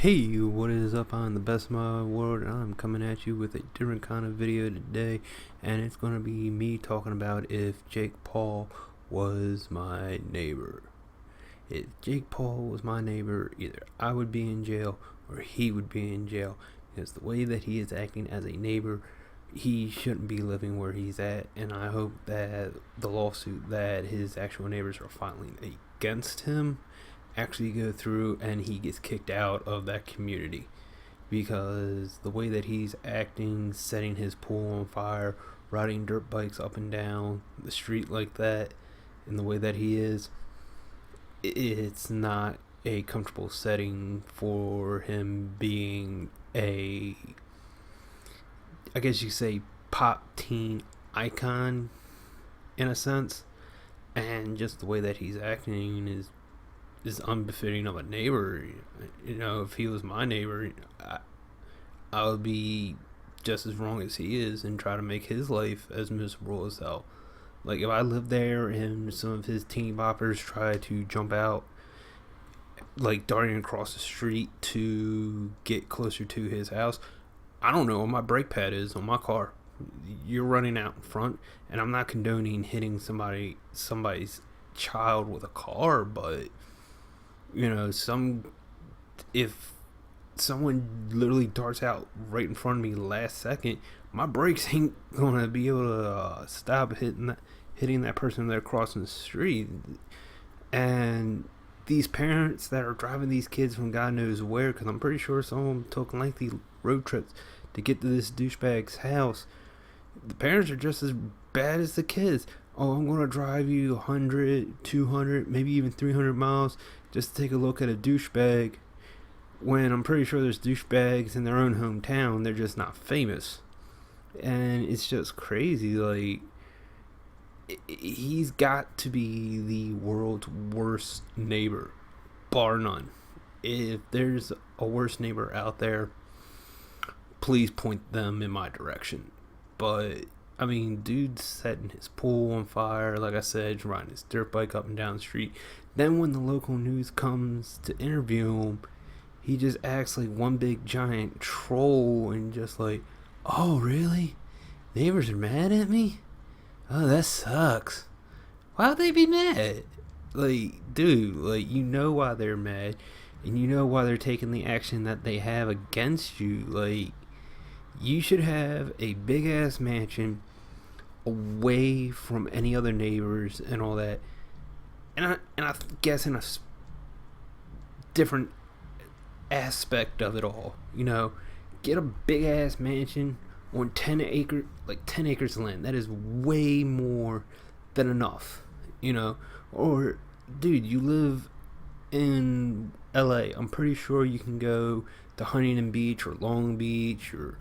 Hey, what is up? I'm the best of my world, and I'm coming at you with a different kind of video today, and it's going to be me talking about if Jake Paul was my neighbor. If Jake Paul was my neighbor, either I would be in jail or he would be in jail, because the way that he is acting as a neighbor, he shouldn't be living where he's at, and I hope that the lawsuit that his actual neighbors are filing against him actually go through and he gets kicked out of that community, because the way that he's acting, setting his pool on fire, riding dirt bikes up and down the street like that, and the way that he is, it's not a comfortable setting for him being a, I guess you could say, pop teen icon in a sense. And just the way that he's acting is unbefitting of a neighbor. If he was my neighbor, I would be just as wrong as he is and try to make his life as miserable as hell. Like, if I lived there and some of his teen boppers try to jump out, like darting across the street to get closer to his house, I don't know what my brake pad is on my car. You're running out in front, and I'm not condoning hitting somebody's child with a car, but if someone literally darts out right in front of me last second, my brakes ain't gonna be able to stop hitting that person there crossing the street. And these parents that are driving these kids from God knows where, because I'm pretty sure some of them took lengthy road trips to get to this douchebag's house, the parents are just as bad as the kids. Oh, I'm going to drive you 100, 200, maybe even 300 miles just to take a look at a douchebag, when I'm pretty sure there's douchebags in their own hometown. They're just not famous. And it's just crazy. Like, he's got to be the world's worst neighbor, bar none. If there's a worse neighbor out there, please point them in my direction. But I mean, dude's setting his pool on fire, like I said, riding his dirt bike up and down the street. Then when the local news comes to interview him, he just acts like one big giant troll and just like, oh really? Neighbors are mad at me? Oh, that sucks. Why would they be mad? Like, dude, like, you know why they're mad, and you know why they're taking the action that they have against you. Like, you should have a big ass mansion away from any other neighbors and all that. And I guess in a different aspect of it all, get a big ass mansion on 10 acres of land. That is way more than enough, Or, dude, you live in LA. I'm pretty sure you can go to Huntington Beach or Long Beach or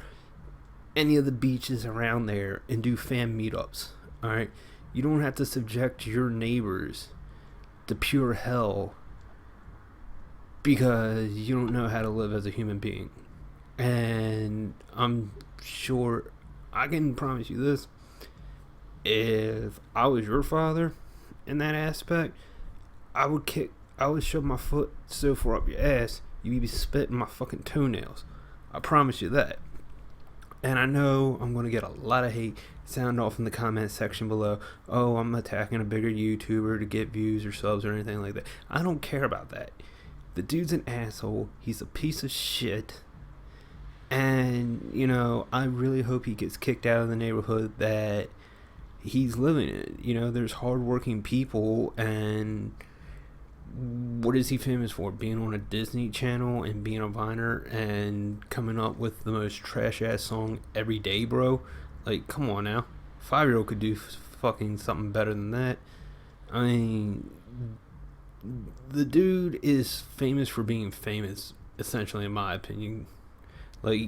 any of the beaches around there and do fan meetups. All right, you don't have to subject your neighbors to pure hell because you don't know how to live as a human being. And I'm sure, I can promise you this, if I was your father in that aspect, I would shove my foot so far up your ass you'd be spitting my fucking toenails. I promise you that. And I know I'm going to get a lot of hate sound off in the comment section below. Oh, I'm attacking a bigger YouTuber to get views or subs or anything like that. I don't care about that. The dude's an asshole. He's a piece of shit. And, I really hope he gets kicked out of the neighborhood that he's living in. There's hardworking people, and what is he famous for? Being on a Disney Channel and being a Viner and coming up with the most trash ass song every day, bro. Like, come on now. 5-year-old could do fucking something better than that. I mean, the dude is famous for being famous, essentially, in my opinion. Like,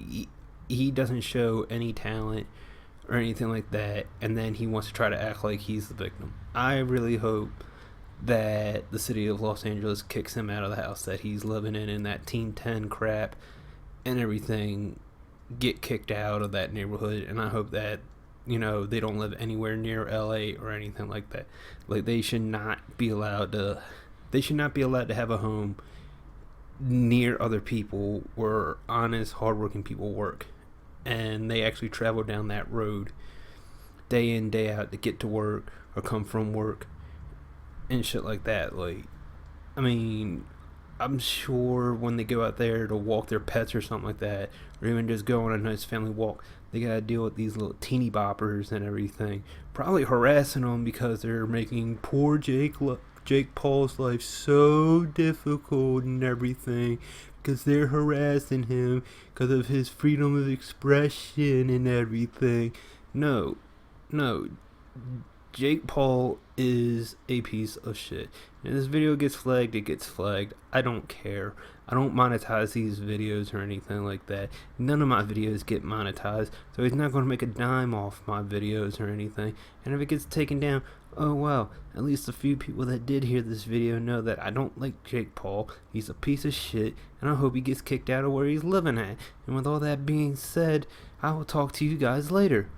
he doesn't show any talent or anything like that, and then he wants to try to act like he's the victim. I really hope that the city of Los Angeles kicks him out of the house that he's living in that Teen 10 crap and everything, get kicked out of that neighborhood. And I hope that, they don't live anywhere near LA or anything like that. Like, they should not be allowed to have a home near other people where honest, hardworking people work, and they actually travel down that road day in, day out to get to work or come from work and shit like that. Like, I mean, I'm sure when they go out there to walk their pets or something like that, or even just go on a nice family walk, they gotta deal with these little teeny boppers and everything, probably harassing them because they're making poor Jake Paul's life so difficult and everything, because they're harassing him because of his freedom of expression and everything. No, no, Jake Paul is a piece of shit. And this video gets flagged, it gets flagged. I don't care. I don't monetize these videos or anything like that. None of my videos get monetized, so he's not going to make a dime off my videos or anything. And if it gets taken down, oh well, at least a few people that did hear this video know that I don't like Jake Paul. He's a piece of shit, and I hope he gets kicked out of where he's living at. And with all that being said, I will talk to you guys later.